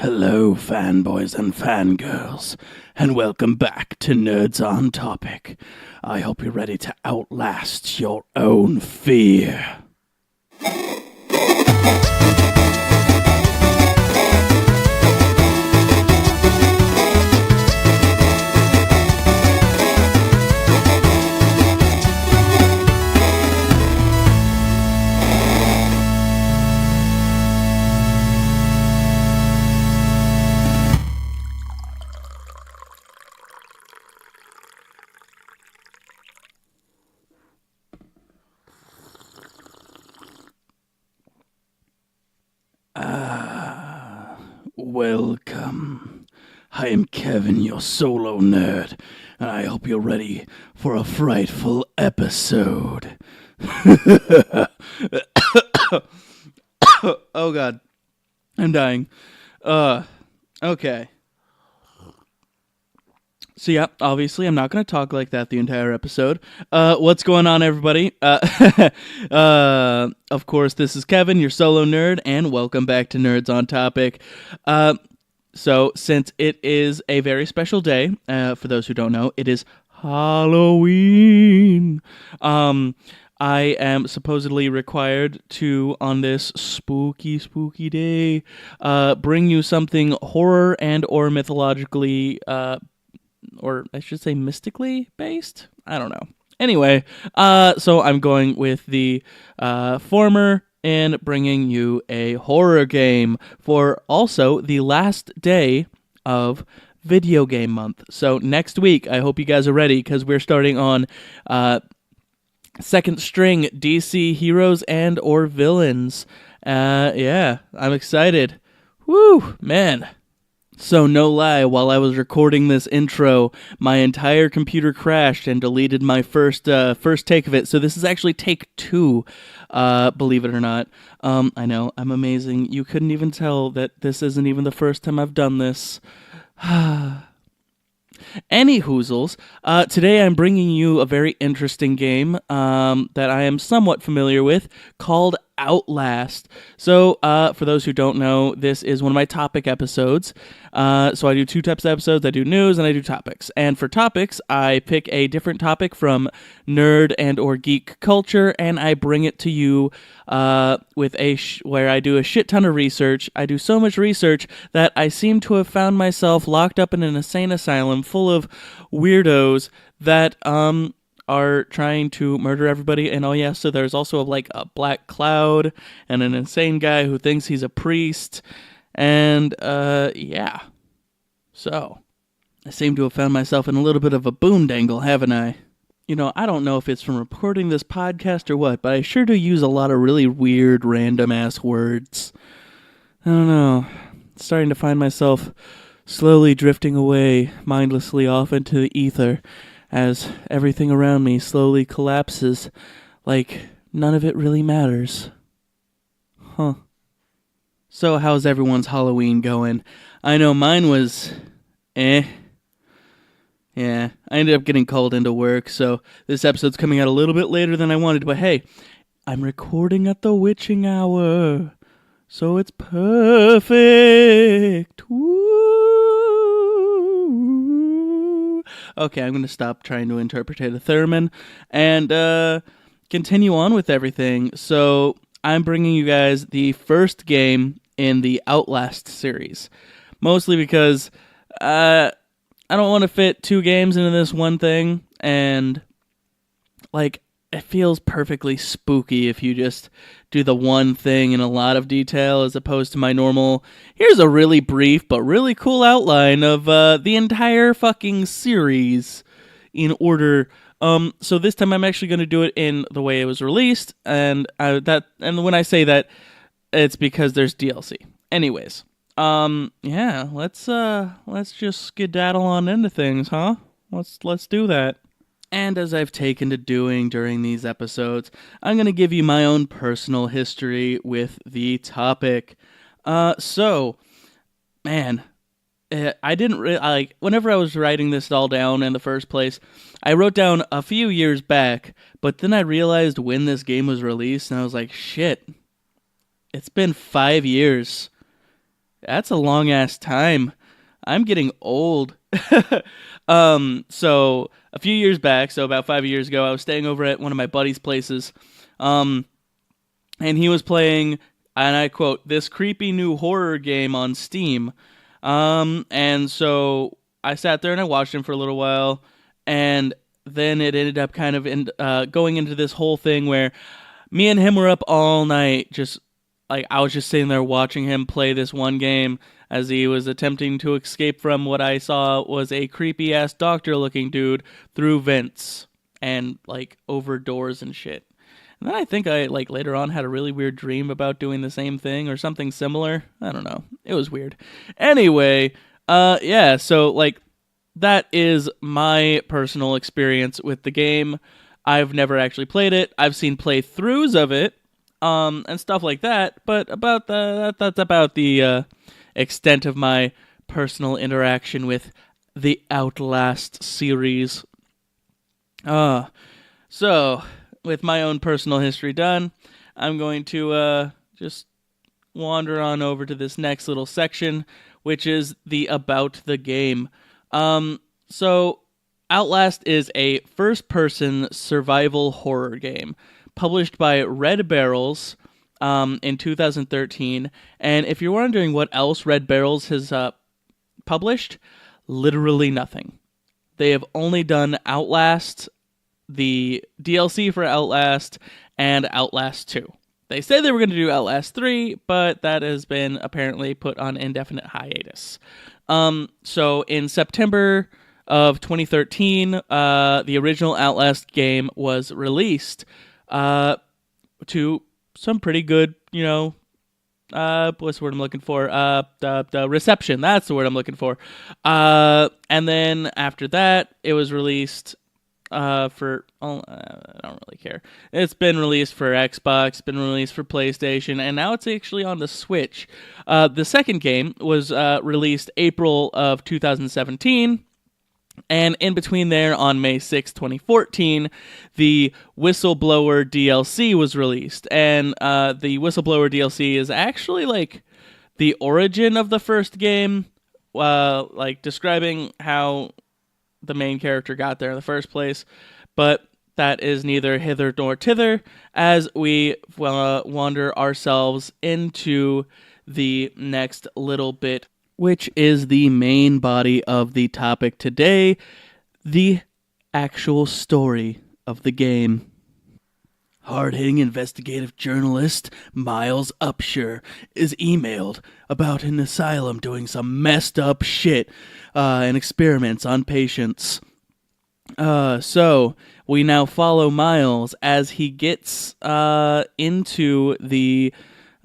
Hello, fanboys and fangirls, and welcome back to Nerds on Topic. I hope you're ready to outlast your own fear. Welcome. I am Kevin, your solo nerd, and I hope you're ready for a frightful episode. Oh god. I'm dying. Okay. So yeah, obviously I'm not going to talk like that the entire episode. What's going on, everybody? Of course, this is Kevin, your solo nerd, and welcome back to Nerds on Topic. So since it is a very special day, for those who don't know, it is Halloween. I am supposedly required to, on this spooky day, bring you something horror and or mythologically or I should say mystically based? I don't know. Anyway, so I'm going with the former and bringing you a horror game for also the last day of video game month. So next week, I hope you guys are ready because we're starting on second string DC heroes and or villains. Yeah, I'm excited. Woo, man. So no lie, while I was recording this intro, my entire computer crashed and deleted my first take of it. So this is actually take 2, believe it or not. I know, I'm amazing. You couldn't even tell that this isn't even the first time I've done this. Any hoozles, today I'm bringing you a very interesting game that I am somewhat familiar with called Outlast. So, for those who don't know, this is one of my topic episodes. So I do 2 types of episodes. I do news and I do topics. And for topics, I pick a different topic from nerd and or geek culture, and I bring it to you with where I do a shit ton of research. I do so much research that I seem to have found myself locked up in an insane asylum full of weirdos that are trying to murder everybody. And oh yeah, so there's also like a black cloud and an insane guy who thinks he's a priest. And yeah. So I seem to have found myself in a little bit of a boondangle, haven't I? You know, I don't know if it's from recording this podcast or what, but I sure do use a lot of really weird, random-ass words. I don't know. Starting to find myself slowly drifting away mindlessly off into the ether as everything around me slowly collapses like none of it really matters. Huh. So how's everyone's Halloween going? I know mine was Yeah, I ended up getting called into work, so this episode's coming out a little bit later than I wanted, but hey, I'm recording at the witching hour, so it's perfect. Woo! Okay, I'm going to stop trying to interpret a Thurman and continue on with everything. So I'm bringing you guys the first game in the Outlast series, mostly because I don't want to fit 2 games into this one thing, and like it feels perfectly spooky if you just do the one thing in a lot of detail as opposed to my normal, here's a really brief but really cool outline of the entire fucking series in order. So this time I'm actually going to do it in the way it was released, and when I say that, it's because there's DLC. Anyways, yeah, let's just skedaddle on into things, huh? Let's do that. And as I've taken to doing during these episodes, I'm going to give you my own personal history with the topic. So, man, I didn't really, whenever I was writing this all down in the first place, I wrote down a few years back, but then I realized when this game was released, and I was like, shit, it's been 5 years. That's a long ass time. I'm getting old. So a few years back, so about 5 years ago, I was staying over at one of my buddy's places. Um, and he was playing, and I quote, this creepy new horror game on Steam. And so I sat there and I watched him for a little while, and then it ended up kind of going into this whole thing where me and him were up all night, just like I was just sitting there watching him play this one game as he was attempting to escape from what I saw was a creepy ass doctor looking dude through vents and like over doors and shit. And then I think I like later on had a really weird dream about doing the same thing or something similar. I don't know. It was weird. Anyway, yeah, so like that is my personal experience with the game. I've never actually played it. I've seen playthroughs of it, and stuff like that. But that's about the extent of my personal interaction with the Outlast series. Uh, so with my own personal history done, I'm going to just wander on over to this next little section, which is the about the game. So Outlast is a first-person survival horror game published by Red Barrels in 2013. And if you're wondering what else Red Barrels has published, literally nothing. They have only done Outlast, the DLC for Outlast, and Outlast 2. They said they were going to do Outlast 3, but that has been apparently put on indefinite hiatus. So in September of 2013, the original Outlast game was released to some pretty good, what's the word I'm looking for? The reception. That's the word I'm looking for. And then after that, it was released I don't really care. It's been released for Xbox, been released for PlayStation, and now it's actually on the Switch. The second game was released April of 2017. And in between there, on May 6, 2014, the Whistleblower DLC was released. And the Whistleblower DLC is actually like the origin of the first game, like describing how the main character got there in the first place. But that is neither hither nor thither as we wander ourselves into the next little bit, which is the main body of the topic today, the actual story of the game. Hard-hitting investigative journalist Miles Upshur is emailed about an asylum doing some messed up shit and experiments on patients. So we now follow Miles as he gets into the...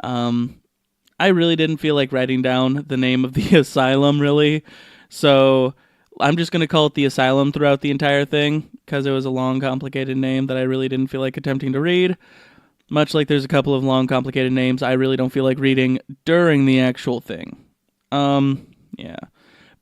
I really didn't feel like writing down the name of the asylum, really. So I'm just going to call it the asylum throughout the entire thing, because it was a long, complicated name that I really didn't feel like attempting to read. Much like there's a couple of long, complicated names I really don't feel like reading during the actual thing. Yeah.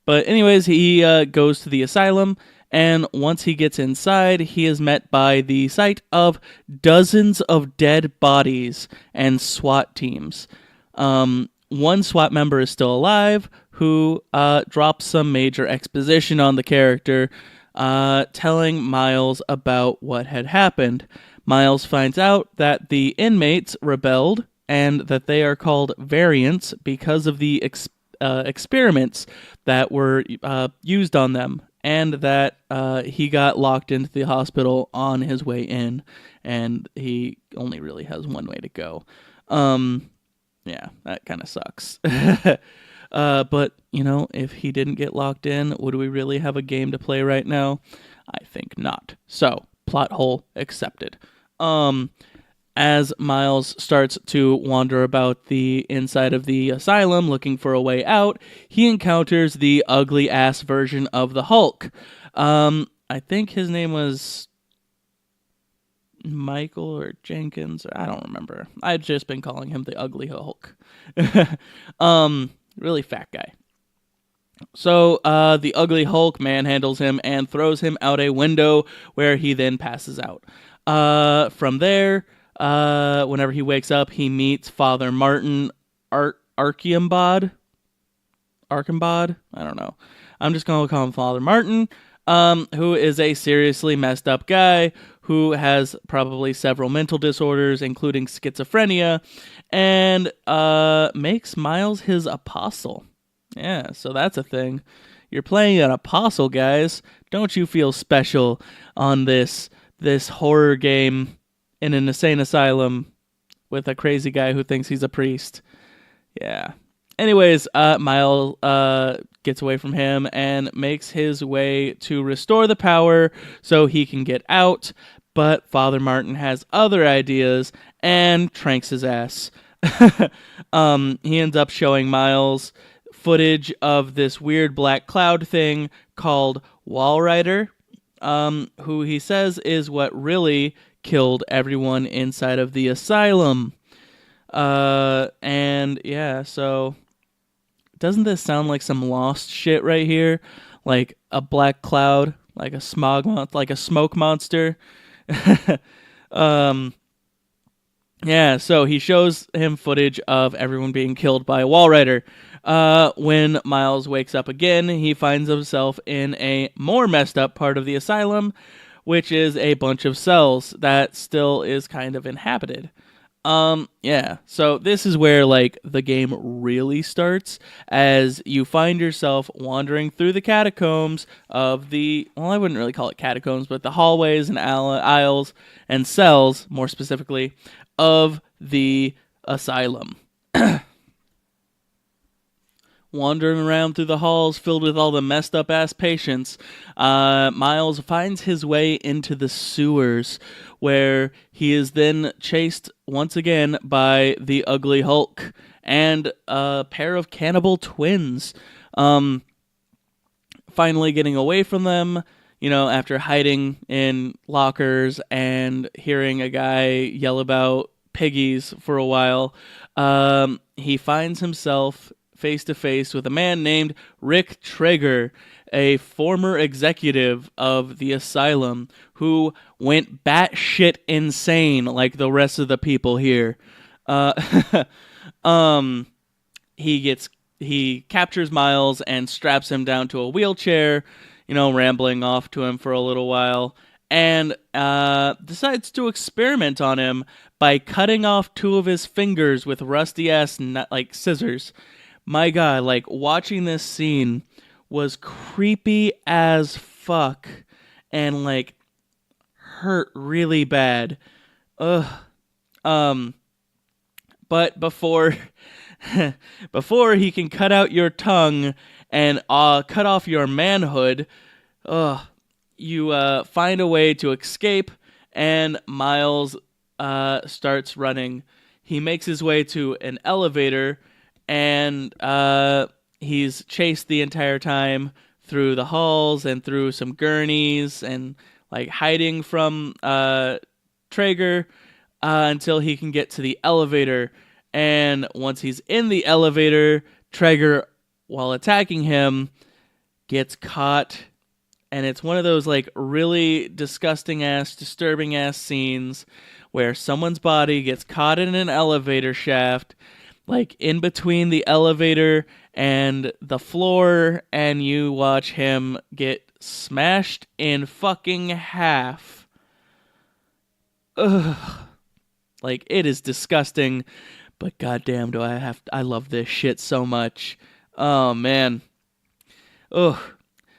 But anyways, he goes to the asylum, and once he gets inside, he is met by the sight of dozens of dead bodies and SWAT teams. One SWAT member is still alive who drops some major exposition on the character, telling Miles about what had happened. Miles finds out that the inmates rebelled and that they are called variants because of the experiments that were used on them, and that he got locked into the hospital on his way in, and he only really has one way to go. Yeah, that kind of sucks. But, if he didn't get locked in, would we really have a game to play right now? I think not. So, plot hole accepted. As Miles starts to wander about the inside of the asylum looking for a way out, he encounters the ugly-ass version of the Hulk. I think his name was Michael or Jenkins. I don't remember. I've just been calling him the Ugly Hulk. Really fat guy. So the Ugly Hulk manhandles him and throws him out a window where he then passes out. From there, whenever he wakes up, he meets Father Martin Archiambod. Archambaud. I don't know. I'm just going to call him Father Martin, who is a seriously messed up guy who has probably several mental disorders, including schizophrenia, and makes Miles his apostle. Yeah, so that's a thing. You're playing an apostle, guys. Don't you feel special on this horror game in an insane asylum with a crazy guy who thinks he's a priest? Yeah. Anyways, Miles gets away from him and makes his way to restore the power so he can get out. But Father Martin has other ideas and tranks his ass. He ends up showing Miles footage of this weird black cloud thing called Walrider, who he says is what really killed everyone inside of the asylum. And yeah, so doesn't this sound like some Lost shit right here? Like a black cloud, like a like a smoke monster. Yeah, so he shows him footage of everyone being killed by a Walrider. When Miles wakes up again, he finds himself in a more messed up part of the asylum, which is a bunch of cells that still is kind of inhabited. Yeah, so this is where, like, the game really starts, as you find yourself wandering through the catacombs of well, I wouldn't really call it catacombs, but the hallways and aisles and cells, more specifically, of the asylum. Wandering around through the halls filled with all the messed up ass patients, Miles finds his way into the sewers, where he is then chased once again by the Ugly Hulk and a pair of cannibal twins. Finally getting away from them, after hiding in lockers and hearing a guy yell about piggies for a while, he finds himself face to face with a man named Rick Traeger, a former executive of the asylum who went batshit insane like the rest of the people here. He captures Miles and straps him down to a wheelchair, rambling off to him for a little while, and decides to experiment on him by cutting off 2 of his fingers with rusty ass scissors. My God, watching this scene was creepy as fuck and hurt really bad. Ugh. But before he can cut out your tongue and cut off your manhood, you find a way to escape, and Miles starts running. He makes his way to an elevator, and he's chased the entire time through the halls and through some gurneys and hiding from Traeger until he can get to the elevator. And once he's in the elevator, Traeger, while attacking him, gets caught. And it's one of those really disgusting ass, disturbing ass scenes where someone's body gets caught in an elevator shaft, in between the elevator and the floor, and you watch him get smashed in fucking half. Ugh. It is disgusting, but goddamn I love this shit so much. Oh, man. Ugh.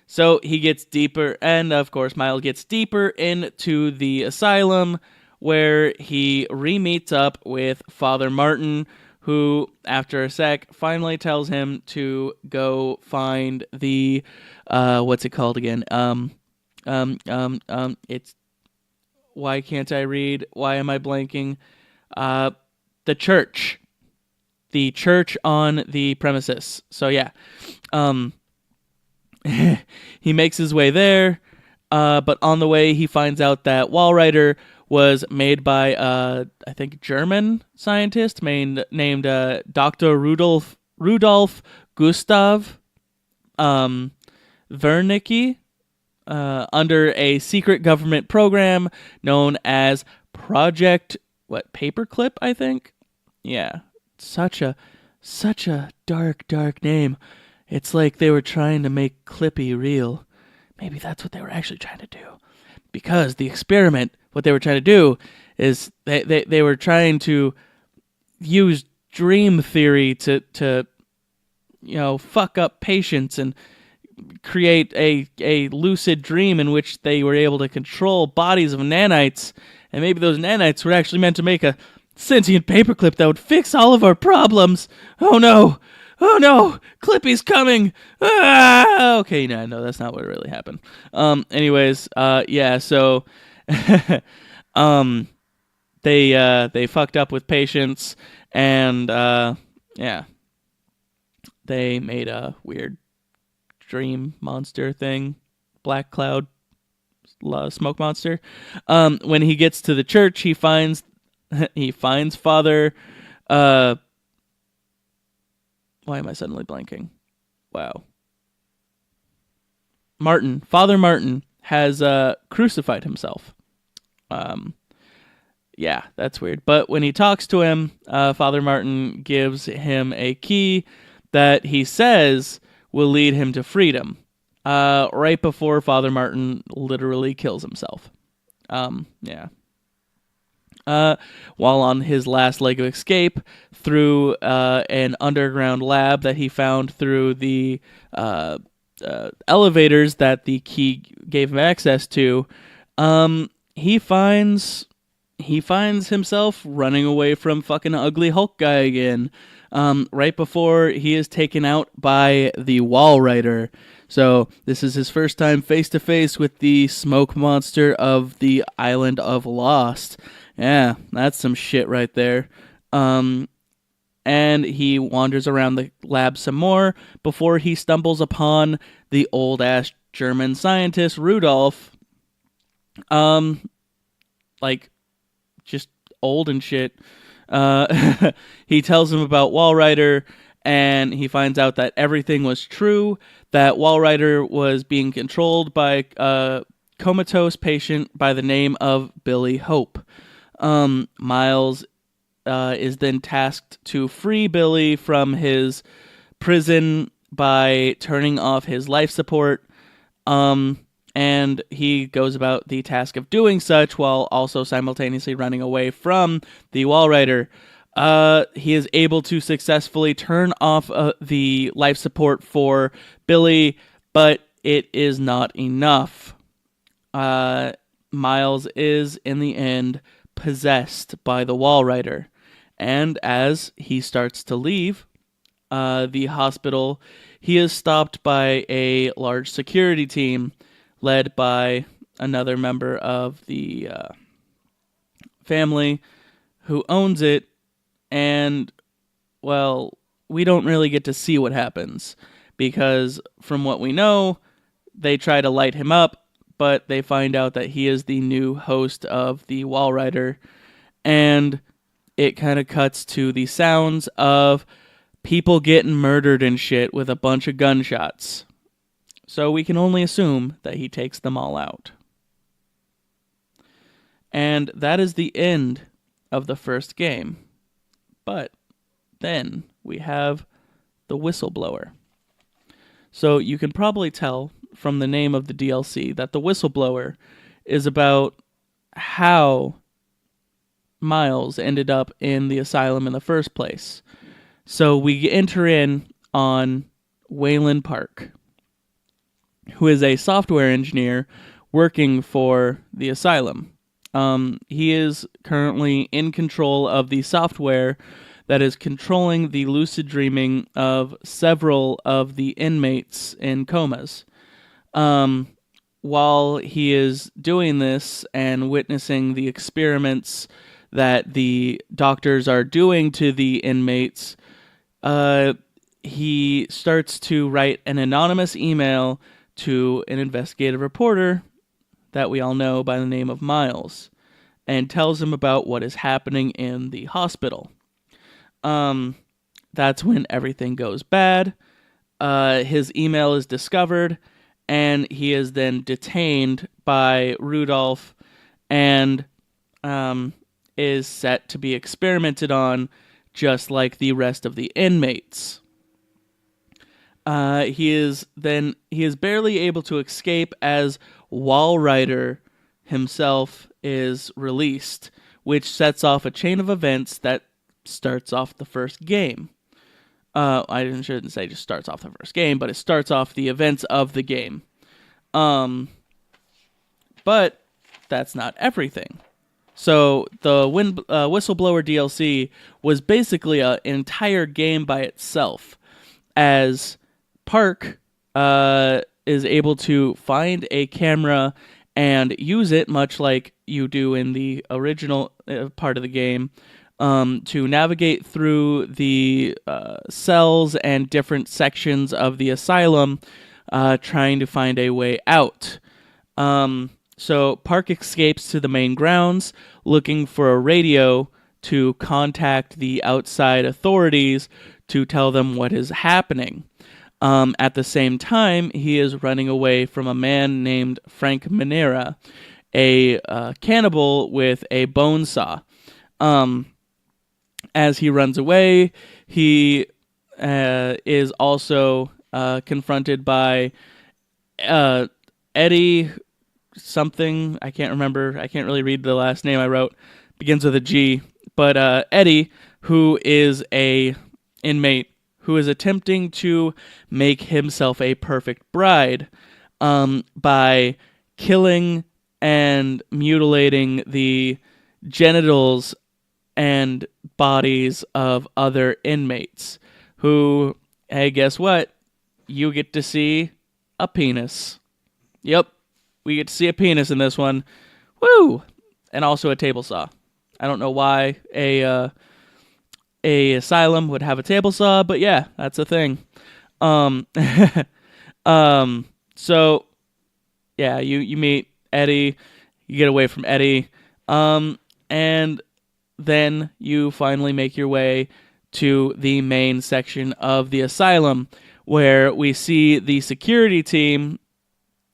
So he gets deeper, and of course Miles gets deeper into the asylum, where he re-meets up with Father Martin, who, after a sec, finally tells him to go find the, what's it called again? It's, why can't I read? Why am I blanking? The church. The church on the premises. So yeah, he makes his way there, but on the way he finds out that Walrider was made by I think German scientist named Dr. Rudolf Gustav Wernicke, under a secret government program known as Project Paperclip, I think. Yeah, such a dark name. It's like they were trying to make Clippy real. Maybe that's what they were actually trying to do. Because the experiment, what they were trying to do is they were trying to use dream theory to fuck up patients and create a lucid dream in which they were able to control bodies of nanites, and maybe those nanites were actually meant to make a sentient paperclip that would fix all of our problems. Oh no! Oh no! Clippy's coming! Ah! Okay, no, that's not what really happened. Anyways, yeah, so they fucked up with patients, and yeah, they made a weird dream monster thing, black cloud smoke monster. When he gets to the church, he finds Father. Why am I suddenly blanking? Wow. Father Martin has crucified himself. Yeah, that's weird. But when he talks to him, Father Martin gives him a key that he says will lead him to freedom. Right before Father Martin literally kills himself. Yeah. While on his last leg of escape through an underground lab that he found through the elevators that the key gave him access to, he finds himself running away from fucking ugly Hulk guy again. Right before he is taken out by the Wall Rider. So this is his first time face to face with the smoke monster of the island of Lost. Yeah, that's some shit right there. And he wanders around the lab some more before he stumbles upon the old ass German scientist Rudolph. Like just old and shit. He tells him about Walrider, and he finds out that everything was true, that Walrider was being controlled by a comatose patient by the name of Billy Hope. Miles is then tasked to free Billy from his prison by turning off his life support. And he goes about the task of doing such while also simultaneously running away from the Walrider. He is able to successfully turn off the life support for Billy, but it is not enough. Miles is, in the end, possessed by the Walrider. And as he starts to leave the hospital, he is stopped by a large security team led by another member of the family who owns it. And, well, we don't really get to see what happens because from what we know, they try to light him up, but they find out that he is the new host of the Walrider, and it kind of cuts to the sounds of people getting murdered and shit with a bunch of gunshots. So we can only assume that he takes them all out. And that is the end of the first game. But then we have the Whistleblower. So you can probably tell from the name of the DLC that the Whistleblower is about how Miles ended up in the asylum in the first place. So we enter in on Wayland Park, who is a software engineer working for the asylum. He is currently in control of the software that is controlling the lucid dreaming of several of the inmates in comas. While he is doing this and witnessing the experiments that the doctors are doing to the inmates, he starts to write an anonymous email to an investigative reporter that we all know by the name of Miles, and tells him about what is happening in the hospital. That's when everything goes bad. His email is discovered, and he is then detained by Rudolph and is set to be experimented on, just like the rest of the inmates. He is barely able to escape as Walrider himself is released, which sets off a chain of events that starts off the first game. Shouldn't say just starts off the first game, but it starts off the events of the game. But that's not everything. So the Whistleblower DLC was basically an entire game by itself, as Park is able to find a camera and use it, much like you do in the original part of the game, to navigate through the cells and different sections of the asylum, trying to find a way out. So Park escapes to the main grounds, looking for a radio to contact the outside authorities to tell them what is happening. At the same time, he is running away from a man named Frank Minera, a cannibal with a bone saw. As he runs away, he is also confronted by Eddie something. I can't remember. I can't really read the last name I wrote. Begins with a G. But Eddie, who is a inmate who is attempting to make himself a perfect bride by killing and mutilating the genitals and bodies of other inmates who, hey, guess what? You get to see a penis. Yep, we get to see a penis in this one. Woo! And also a table saw. I don't know why a asylum would have a table saw, but yeah, that's a thing. So yeah, you meet Eddie, you get away from Eddie, and then you finally make your way to the main section of the asylum, where we see the security team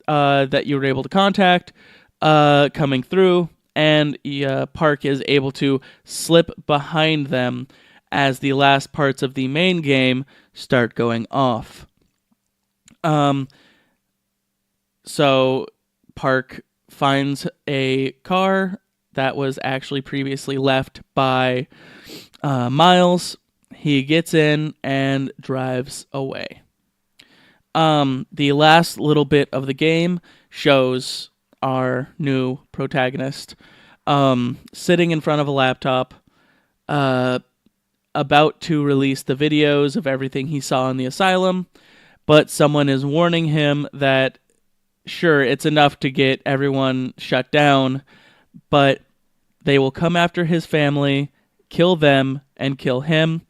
that you were able to contact coming through, and Park is able to slip behind them as the last parts of the main game start going off. So Park finds a car that was actually previously left by Miles. He gets in and drives away. The last little bit of the game shows our new protagonist sitting in front of a laptop, about to release the videos of everything he saw in the asylum, but someone is warning him that, sure, it's enough to get everyone shut down, but they will come after his family, kill them, and kill him.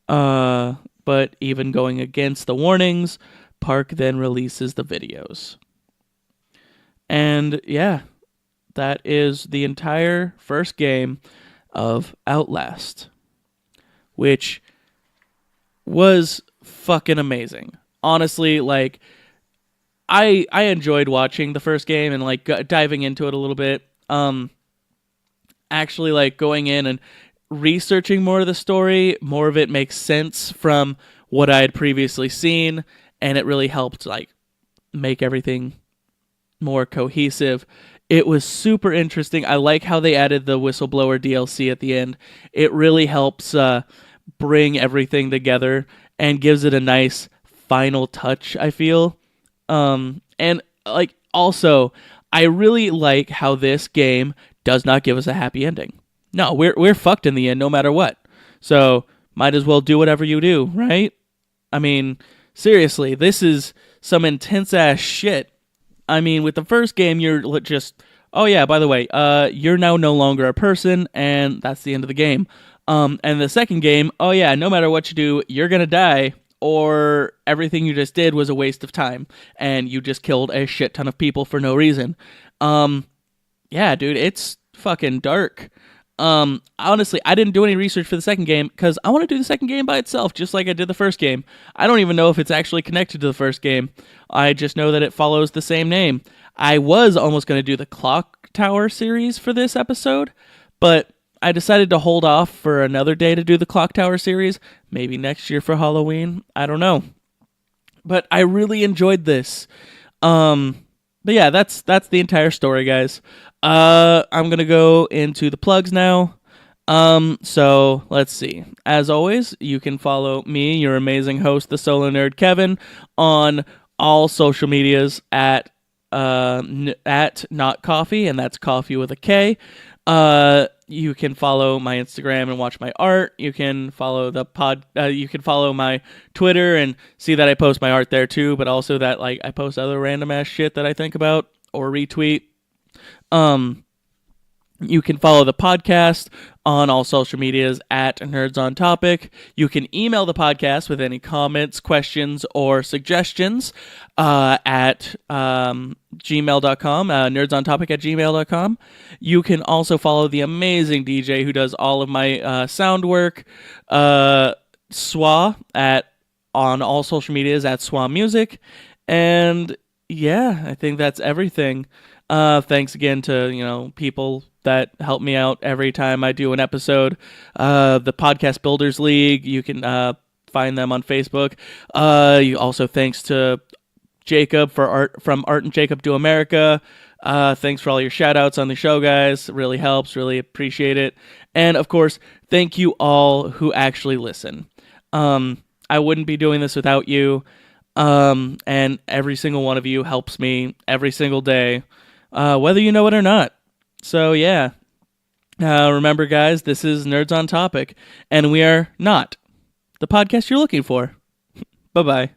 But even going against the warnings, Park then releases the videos. And yeah, that is the entire first game of Outlast, which was fucking amazing. Honestly, like, I enjoyed watching the first game and like diving into it a little bit. Actually, like, going in and researching more of the story, more of it makes sense from what I had previously seen, and it really helped like make everything more cohesive. It was super interesting. I like how they added the Whistleblower DLC at the end. It really helps bring everything together and gives it a nice final touch, I feel. And like, also, I really like how this game does not give us a happy ending. No, we're fucked in the end no matter what. So might as well do whatever you do, right? I mean, seriously, this is some intense ass shit. I mean, with the first game, you're just, oh yeah, by the way, you're now no longer a person, and that's the end of the game. And the second game, oh yeah, no matter what you do, you're gonna die, or everything you just did was a waste of time, and you just killed a shit ton of people for no reason. Yeah, dude, it's fucking dark. Honestly, I didn't do any research for the second game because I want to do the second game by itself, just like I did the first game. I don't even know if it's actually connected to the first game. I just know that it follows the same name. I was almost going to do the Clock Tower series for this episode, but I decided to hold off for another day to do the Clock Tower series. Maybe next year for Halloween. I don't know. but I really enjoyed this. But yeah, that's the entire story, guys. I'm gonna go into the plugs now. So let's see. As always, you can follow me, your amazing host, the Solo Nerd Kevin, on all social medias at Not Coffee, and that's coffee with a K. You can follow my Instagram and watch my art. You can follow the you can follow my Twitter and see that I post my art there too, but also that like I post other random ass shit that I think about or retweet. You can follow the podcast on all social medias at Nerds on Topic. You can email the podcast with any comments, questions, or suggestions at gmail.com, nerdsontopic@gmail.com. You can also follow the amazing DJ who does all of my sound work, Swa, on all social medias at Swa Music. And yeah, I think that's everything. Thanks again to, people that help me out every time I do an episode. The Podcast Builders League, you can find them on Facebook. You also thanks to Jacob from Art and Jacob Do America. Thanks for all your shout outs on the show, guys. It really helps, really appreciate it. And of course, thank you all who actually listen. I wouldn't be doing this without you. And every single one of you helps me every single day, whether you know it or not. So yeah, remember guys, this is Nerds on Topic, and we are not the podcast you're looking for. Bye-bye.